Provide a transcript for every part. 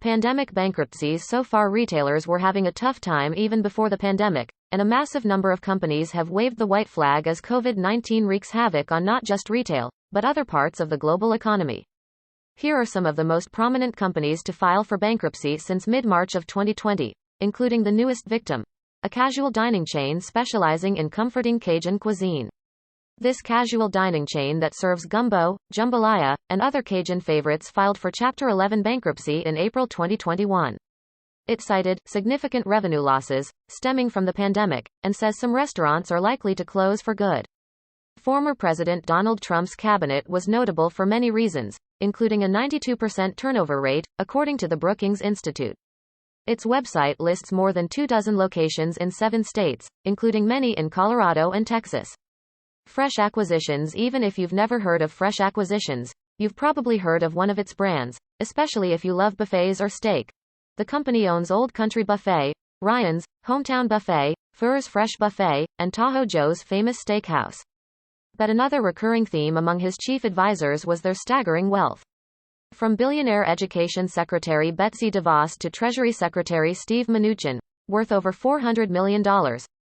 pandemic bankruptcies so far. Retailers were having a tough time even before the pandemic, and a massive number of companies have waved the white flag as COVID-19 wreaks havoc on not just retail, but other parts of the global economy. Here are some of the most prominent companies to file for bankruptcy since mid-March of 2020, including the newest victim, a casual dining chain specializing in comforting Cajun cuisine. This casual dining chain that serves gumbo, jambalaya, and other Cajun favorites filed for Chapter 11 bankruptcy in April 2021. It cited significant revenue losses stemming from the pandemic, and says some restaurants are likely to close for good. Former President Donald Trump's cabinet was notable for many reasons, including a 92% turnover rate, according to the Brookings Institute. Its website lists more than 24 locations in 7 states, including many in Colorado and Texas. Fresh Acquisitions. Even if you've never heard of Fresh Acquisitions, you've probably heard of one of its brands, especially if you love buffets or steak. The company owns Old Country Buffet, Ryan's, Hometown Buffet, Furr's Fresh Buffet, and Tahoe Joe's famous steakhouse. But another recurring theme among his chief advisors was their staggering wealth. From billionaire Education Secretary Betsy DeVos to Treasury Secretary Steve Mnuchin, worth over $400 million,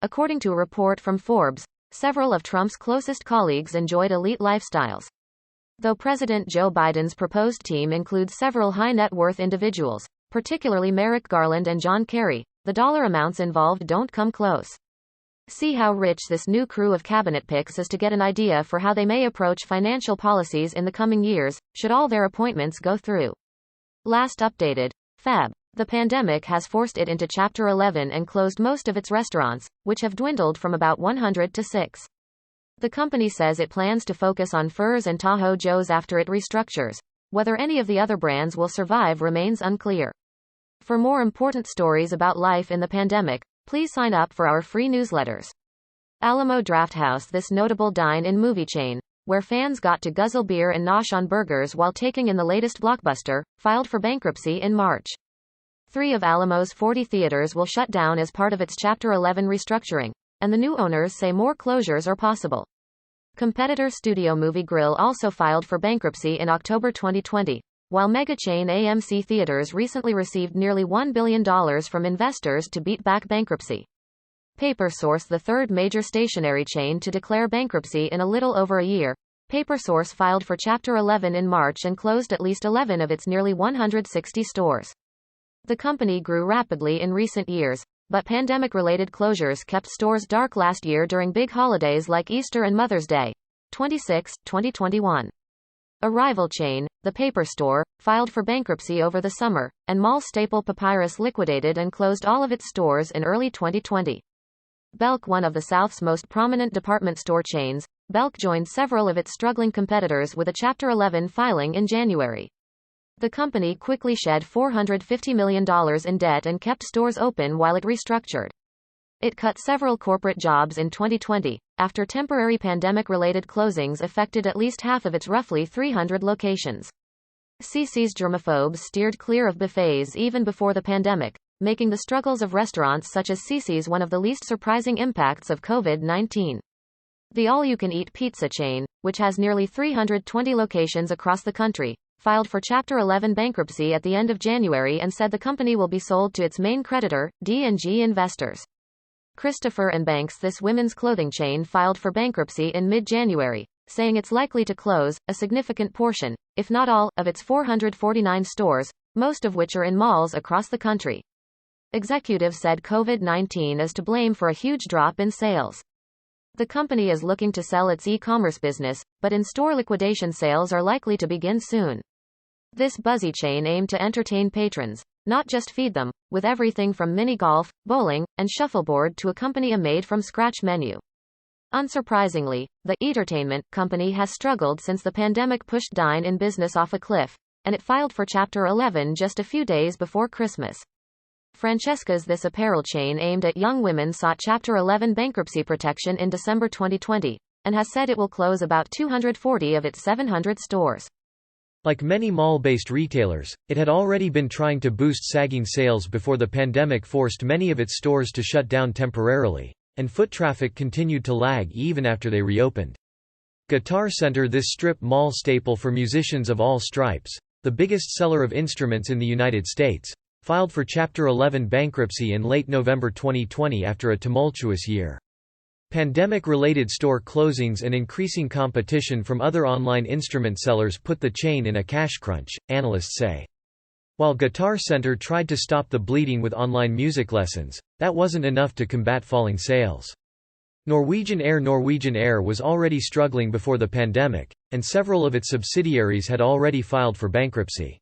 according to a report from Forbes. Several of Trump's closest colleagues enjoyed elite lifestyles. Though President Joe Biden's proposed team includes several high-net-worth individuals, particularly Merrick Garland and John Kerry, the dollar amounts involved don't come close. See how rich this new crew of cabinet picks is to get an idea for how they may approach financial policies in the coming years, should all their appointments go through. Last updated. Feb. The pandemic has forced it into Chapter 11 and closed most of its restaurants, which have dwindled from about 100 to 6. The company says it plans to focus on Furr's and Tahoe Joe's after it restructures. Whether any of the other brands will survive remains unclear. For more important stories about life in the pandemic, please sign up for our free newsletters. Alamo Drafthouse. This notable dine-in movie chain, where fans got to guzzle beer and nosh on burgers while taking in the latest blockbuster, filed for bankruptcy in March. 3 of Alamo's 40 theaters will shut down as part of its Chapter 11 restructuring, and the new owners say more closures are possible. Competitor Studio Movie Grill also filed for bankruptcy in October 2020, while mega chain AMC Theaters recently received nearly $1 billion from investors to beat back bankruptcy. PaperSource. The third major stationery chain to declare bankruptcy in a little over a year, PaperSource filed for Chapter 11 in March and closed at least 11 of its nearly 160 stores. The company grew rapidly in recent years, but pandemic-related closures kept stores dark last year during big holidays like Easter and Mother's Day. 2021. A rival chain, the Paper Store, filed for bankruptcy over the summer, and mall staple Papyrus liquidated and closed all of its stores in early 2020. Belk. One of the South's most prominent department store chains, Belk joined several of its struggling competitors with a Chapter 11 filing in January. The company quickly shed $450 million in debt and kept stores open while it restructured. It cut several corporate jobs in 2020, after temporary pandemic-related closings affected at least half of its roughly 300 locations. Cece's germaphobes steered clear of buffets even before the pandemic, making the struggles of restaurants such as Cece's one of the least surprising impacts of COVID-19. The all-you-can-eat pizza chain, which has nearly 320 locations across the country, filed for Chapter 11 bankruptcy at the end of January and said the company will be sold to its main creditor, D&G Investors. Christopher & Banks. This women's clothing chain filed for bankruptcy in mid-January, saying it's likely to close a significant portion, if not all, of its 449 stores, most of which are in malls across the country. Executives said COVID-19 is to blame for a huge drop in sales. The company is looking to sell its e-commerce business, but in-store liquidation sales are likely to begin soon. This buzzy chain aimed to entertain patrons, not just feed them, with everything from mini golf, bowling, and shuffleboard to accompany a made-from-scratch menu. Unsurprisingly, the entertainment company has struggled since the pandemic pushed dine-in business off a cliff, and it filed for Chapter 11 just a few days before Christmas. Francesca's. This apparel chain aimed at young women sought Chapter 11 bankruptcy protection in December 2020, and has said it will close about 240 of its 700 stores. Like many mall-based retailers, it had already been trying to boost sagging sales before the pandemic forced many of its stores to shut down temporarily, and foot traffic continued to lag even after they reopened. Guitar Center. This strip mall staple for musicians of all stripes, the biggest seller of instruments in the United States, filed for Chapter 11 bankruptcy in late November 2020 after a tumultuous year. Pandemic-related store closings and increasing competition from other online instrument sellers put the chain in a cash crunch, analysts say. While Guitar Center tried to stop the bleeding with online music lessons, that wasn't enough to combat falling sales. Norwegian Air was already struggling before the pandemic, and several of its subsidiaries had already filed for bankruptcy.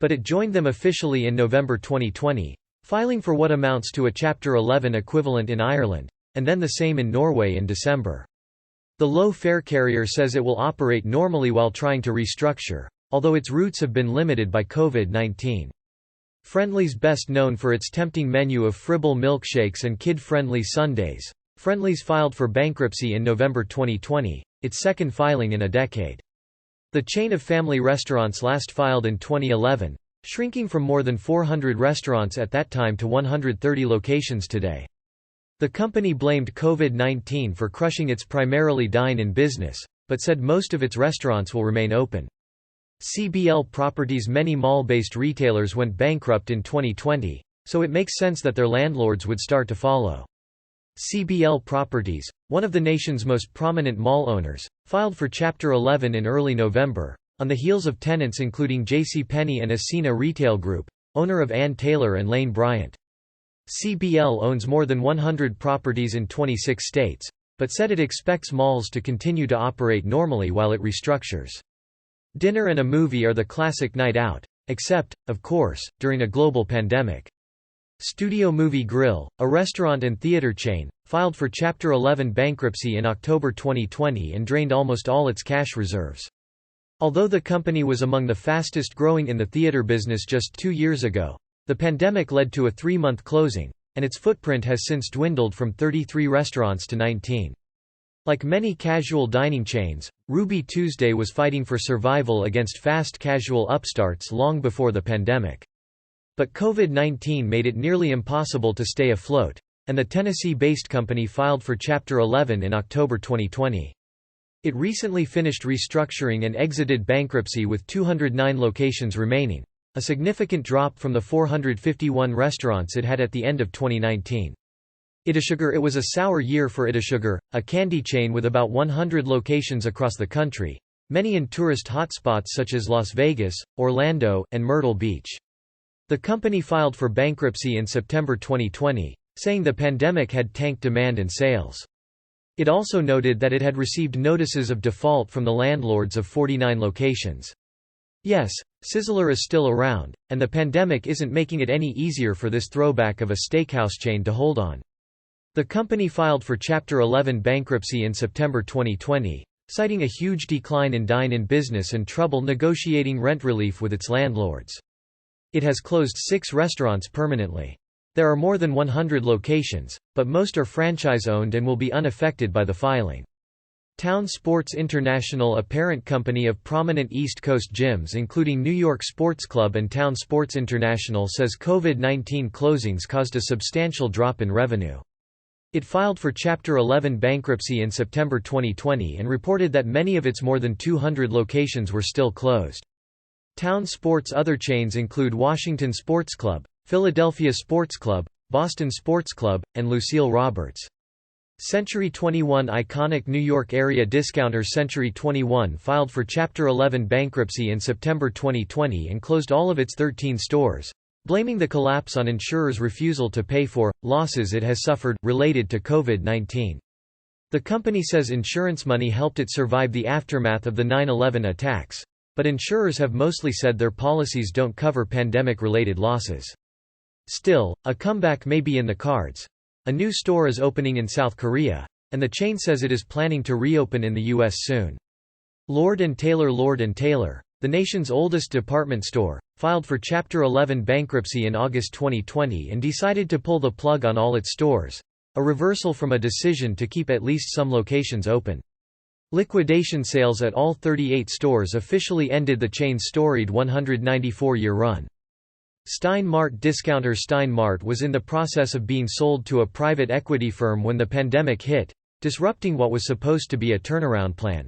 But it joined them officially in November 2020, filing for what amounts to a Chapter 11 equivalent in Ireland, and then the same in Norway in December. The low-fare carrier says it will operate normally while trying to restructure, although its routes have been limited by COVID-19. Friendlies, best known for its tempting menu of fribble milkshakes and kid-friendly sundaes, Friendlies filed for bankruptcy in November 2020, its second filing in a decade. The chain of family restaurants last filed in 2011, shrinking from more than 400 restaurants at that time to 130 locations today. The company blamed COVID-19 for crushing its primarily dine-in business, but said most of its restaurants will remain open. Cbl Properties' many mall-based retailers went bankrupt in 2020, so it makes sense that their landlords would start to follow. Cbl Properties, one of the nation's most prominent mall owners, filed for Chapter 11 in early November, on the heels of tenants including Jcpenney and Ascena Retail Group, owner of Ann Taylor and Lane Bryant. CBL owns more than 100 properties in 26 states, but said it expects malls to continue to operate normally while it restructures. Dinner and a movie are the classic night out, except, of course, during a global pandemic. Studio Movie Grill, a restaurant and theater chain, filed for Chapter 11 bankruptcy in October 2020 and drained almost all its cash reserves. Although the company was among the fastest growing in the theater business just 2 years ago, the pandemic led to a 3-month closing, and its footprint has since dwindled from 33 restaurants to 19. Like many casual dining chains, Ruby Tuesday was fighting for survival against fast casual upstarts long before the pandemic. But COVID-19 made it nearly impossible to stay afloat, and the Tennessee-based company filed for Chapter 11 in October 2020. It recently finished restructuring and exited bankruptcy with 209 locations remaining, a significant drop from the 451 restaurants it had at the end of 2019. It was a sour year for Itasugar, a candy chain with about 100 locations across the country, many in tourist hotspots such as Las Vegas, Orlando, and Myrtle Beach. The company filed for bankruptcy in September 2020, saying the pandemic had tanked demand and sales. It also noted that it had received notices of default from the landlords of 49 locations. Yes, Sizzler is still around, and the pandemic isn't making it any easier for this throwback of a steakhouse chain to hold on. The company filed for Chapter 11 bankruptcy in September 2020, citing a huge decline in dine-in business and trouble negotiating rent relief with its landlords. It has closed 6 restaurants permanently. There are more than 100 locations, but most are franchise-owned and will be unaffected by the filing. Town Sports International, a parent company of prominent East Coast gyms including New York Sports Club and Town Sports International, says COVID-19 closings caused a substantial drop in revenue. It filed for Chapter 11 bankruptcy in September 2020 and reported that many of its more than 200 locations were still closed. Town Sports' other chains include Washington Sports Club, Philadelphia Sports Club, Boston Sports Club, and Lucille Roberts. Century 21, iconic New York area discounter Century 21 filed for Chapter 11 bankruptcy in September 2020 and closed all of its 13 stores, blaming the collapse on insurers' refusal to pay for losses it has suffered related to COVID-19. The company says insurance money helped it survive the aftermath of the 9/11 attacks, but insurers have mostly said their policies don't cover pandemic-related losses. Still, a comeback may be in the cards. A new store is opening in South Korea, and the chain says it is planning to reopen in the U.S. soon. Lord & Taylor, the nation's oldest department store, filed for Chapter 11 bankruptcy in August 2020 and decided to pull the plug on all its stores, a reversal from a decision to keep at least some locations open. Liquidation sales at all 38 stores officially ended the chain's storied 194-year run. Steinmart discounter Steinmart was in the process of being sold to a private equity firm when the pandemic hit, disrupting what was supposed to be a turnaround plan.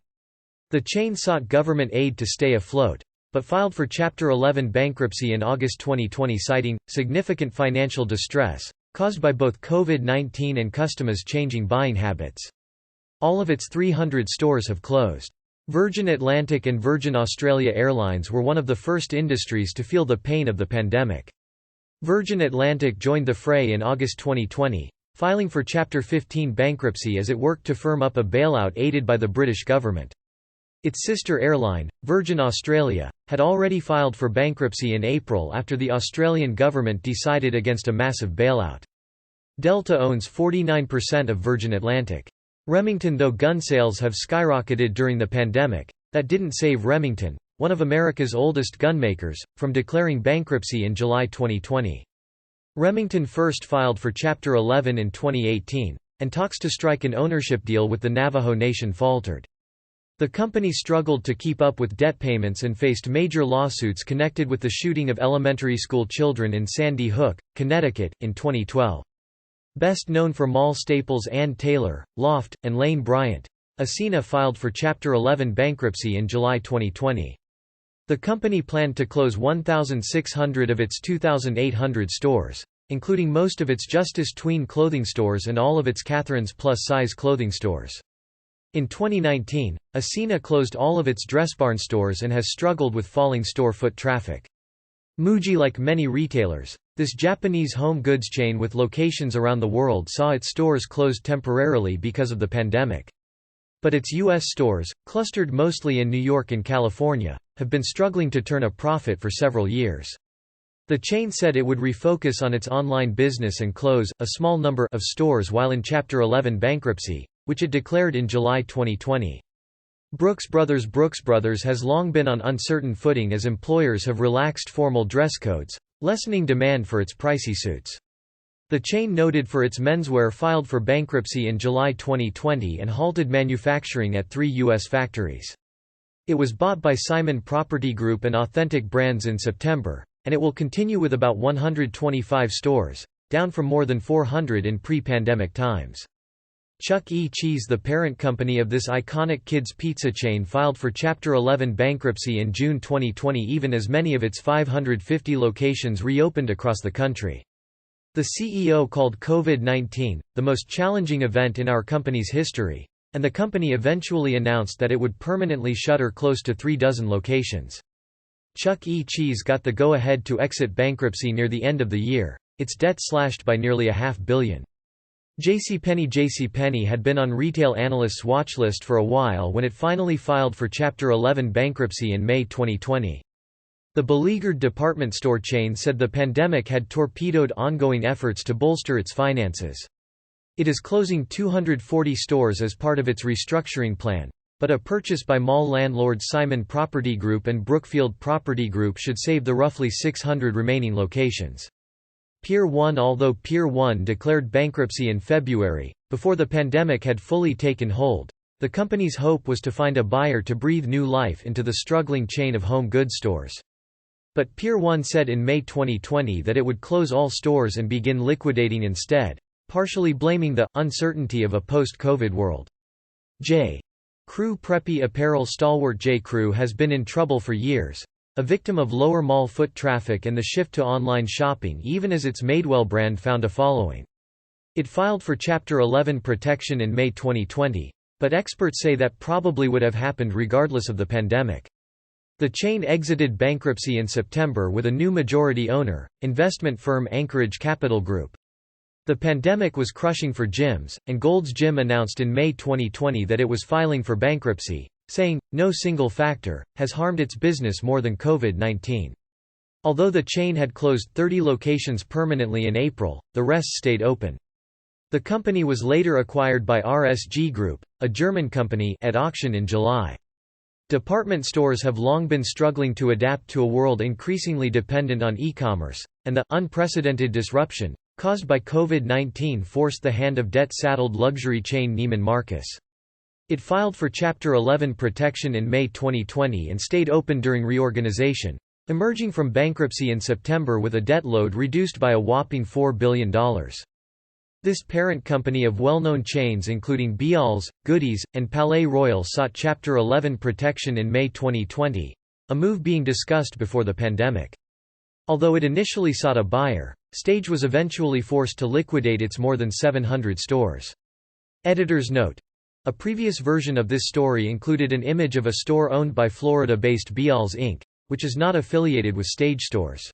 The chain sought government aid to stay afloat, but filed for Chapter 11 bankruptcy in August 2020 citing significant financial distress caused by both COVID-19 and customers' changing buying habits. All of its 300 stores have closed. Virgin Atlantic and Virgin Australia Airlines were one of the first industries to feel the pain of the pandemic. Virgin Atlantic joined the fray in August 2020, filing for Chapter 15 bankruptcy as it worked to firm up a bailout aided by the British government. Its sister airline, Virgin Australia, had already filed for bankruptcy in April after the Australian government decided against a massive bailout. Delta owns 49% of Virgin Atlantic. Remington. Though gun sales have skyrocketed during the pandemic, that didn't save Remington, one of America's oldest gunmakers, from declaring bankruptcy in July 2020. Remington first filed for Chapter 11 in 2018, and talks to strike an ownership deal with the Navajo Nation faltered. The company struggled to keep up with debt payments and faced major lawsuits connected with the shooting of elementary school children in Sandy Hook, Connecticut, in 2012. Best known for mall staples Ann Taylor, Loft, and Lane Bryant, Ascena filed for Chapter 11 bankruptcy in July 2020. The company planned to close 1,600 of its 2,800 stores, including most of its Justice Tween clothing stores and all of its Catherine's plus-size clothing stores. In 2019, Ascena closed all of its Dressbarn stores and has struggled with falling store foot traffic. Muji. Like many retailers, this Japanese home goods chain with locations around the world saw its stores closed temporarily because of the pandemic. But its U.S. stores, clustered mostly in New York and California, have been struggling to turn a profit for several years. The chain said it would refocus on its online business and close a small number of stores while in Chapter 11 bankruptcy, which it declared in July 2020. Brooks Brothers has long been on uncertain footing as employers have relaxed formal dress codes, lessening demand for its pricey suits. The chain, noted for its menswear, filed for bankruptcy in July 2020 and halted manufacturing at 3 U.S. factories. It was bought by Simon Property Group and Authentic Brands in September, and it will continue with about 125 stores, down from more than 400 in pre-pandemic times. Chuck E. Cheese, the parent company of this iconic kids' pizza chain, filed for Chapter 11 bankruptcy in June 2020 even as many of its 550 locations reopened across the country. The CEO called COVID-19, the most challenging event in our company's history, and the company eventually announced that it would permanently shutter close to 36 locations. Chuck E. Cheese got the go-ahead to exit bankruptcy near the end of the year, its debt slashed by nearly $500 million. Jcpenney had been on retail analysts' watch list for a while when it finally filed for Chapter 11 bankruptcy in May 2020. The beleaguered department store chain said the pandemic had torpedoed ongoing efforts to bolster its finances. It is closing 240 stores as part of its restructuring plan, but a purchase by mall landlords Simon Property Group and Brookfield Property Group should save the roughly 600 remaining locations. Pier 1. Although Pier 1 declared bankruptcy in February, before the pandemic had fully taken hold, the company's hope was to find a buyer to breathe new life into the struggling chain of home goods stores. But Pier 1 said in May 2020 that it would close all stores and begin liquidating instead, partially blaming the uncertainty of a post-COVID world. J.Crew preppy apparel stalwart J.Crew has been in trouble for years, a victim of lower mall foot traffic and the shift to online shopping even as its Madewell brand found a following. It filed for Chapter 11 protection in May 2020, but experts say that probably would have happened regardless of the pandemic. The chain exited bankruptcy in September with a new majority owner, investment firm Anchorage Capital Group. The pandemic was crushing for gyms, and Gold's Gym announced in May 2020 that it was filing for bankruptcy, saying, "No single factor has harmed its business more than COVID-19." Although the chain had closed 30 locations permanently in April, the rest stayed open. The company was later acquired by RSG Group, a German company, at auction in July. Department stores have long been struggling to adapt to a world increasingly dependent on e-commerce, and the unprecedented disruption caused by COVID-19 forced the hand of debt-saddled luxury chain Neiman Marcus. It filed for Chapter 11 protection in May 2020 and stayed open during reorganization, emerging from bankruptcy in September with a debt load reduced by a whopping $4 billion. This parent company of well-known chains including Bial's, Goodies, and Palais Royal sought Chapter 11 protection in May 2020, a move being discussed before the pandemic. Although it initially sought a buyer, Stage was eventually forced to liquidate its more than 700 stores. Editor's note: a previous version of this story included an image of a store owned by Florida-based Bealls Inc., which is not affiliated with Stage stores.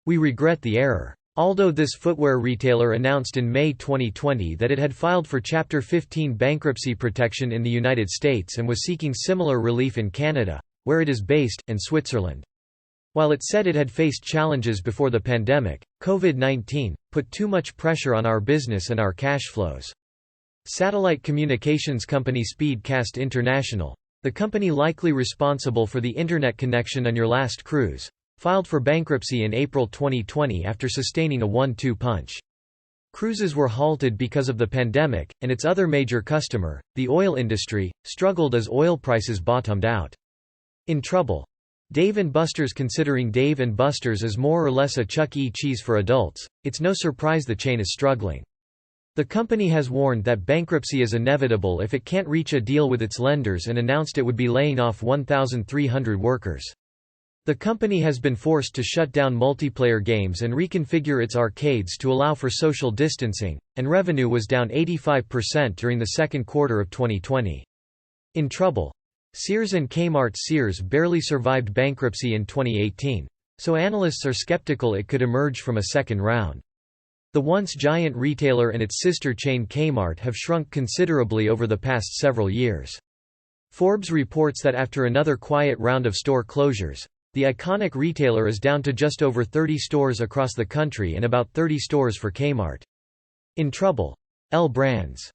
We regret the error. Although this footwear retailer announced in May 2020 that it had filed for Chapter 15 bankruptcy protection in the United States and was seeking similar relief in Canada, where it is based, and Switzerland. While it said it had faced challenges before the pandemic, COVID-19 put too much pressure on our business and our cash flows. Satellite communications company Speedcast International, the company likely responsible for the internet connection on your last cruise, filed for bankruptcy in April 2020 after sustaining a 1-2 punch. Cruises were halted because of the pandemic, and its other major customer, the oil industry, struggled as oil prices bottomed out. In trouble. Dave & Buster's. Considering Dave & Buster's is more or less a Chuck E. Cheese for adults, it's no surprise the chain is struggling. The company has warned that bankruptcy is inevitable if it can't reach a deal with its lenders and announced it would be laying off 1,300 workers. The company has been forced to shut down multiplayer games and reconfigure its arcades to allow for social distancing, and revenue was down 85% during the second quarter of 2020. In trouble. Sears and Kmart. Sears barely survived bankruptcy in 2018, so analysts are skeptical it could emerge from a second round. The once giant retailer and its sister chain Kmart have shrunk considerably over the past several years. Forbes reports that after another quiet round of store closures, the iconic retailer is down to just over 30 stores across the country and about 30 stores for Kmart. In trouble. L Brands.